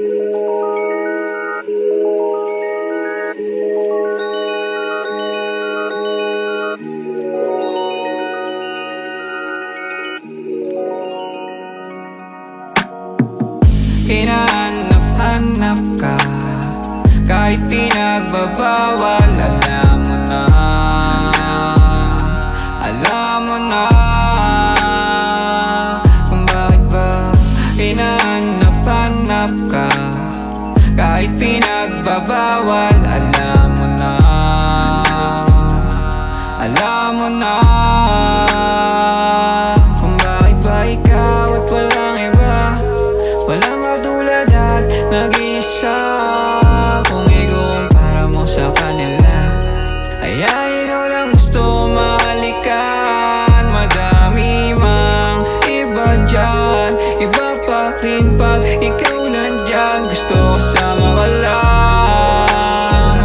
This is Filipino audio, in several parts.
Hinahanap-hanap ka, kahit pinagbabawal. Alam mo na, alam mo na kung bakit ba hinahanap-hanap ka, kahit pinagbabawal. Alam mo na, alam mo na kung bakit ba ikaw at walang iba, walang katulad at nag-iisa. Kung ikukumpara mo sa kanila, kaya ikaw lang gusto mahalikan. Madami mang iba dyan, iba pa rin pag ikaw nandyan. Gusto ko sama ka lang,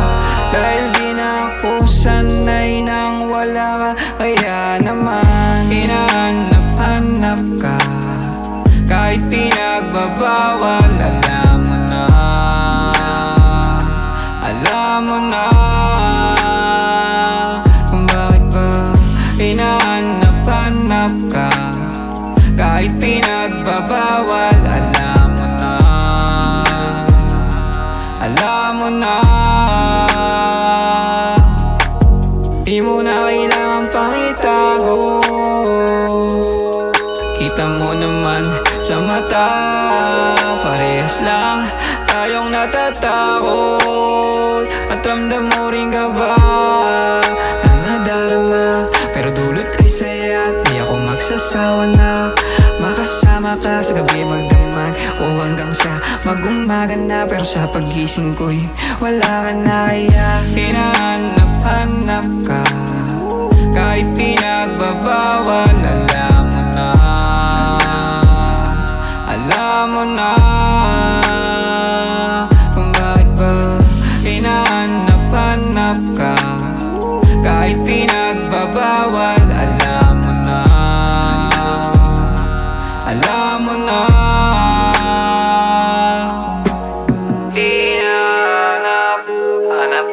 dahil di na ako sanay nang wala ka. Kaya naman hinahanap-hanap ka, kahit pinagbabawal. Alam mo na, alam mo na kung bakit ba hinahanap-hanap ka, kahit pinagbabawal. Alam mo na, alam mo na. Di mo na kailangan pang itago, kita mo naman sa mata. Parehas lang tayong natatakot, at ramdam mo rin ka ba na nadarama? Pero dulot ay saya, di ako magsasawa na makasama ka sa gabi magdamag o hanggang sa mag-umaga na. Pero sa pagising ko'y wala ka na. Kaya hinahanap-hanap ka, kahit pinagbabawal. Alam mo na, alam mo na kung bakit ba hinahanap-hanap ka, kahit pinagbabawal. Alam mo na, alam mo na. Hinahanap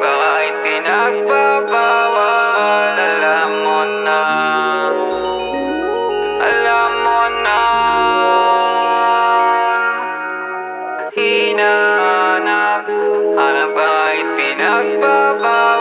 ka kahit pinagbabawal. Alam mo na, alam mo na. Hinahanap ka kahit pinagbabawal.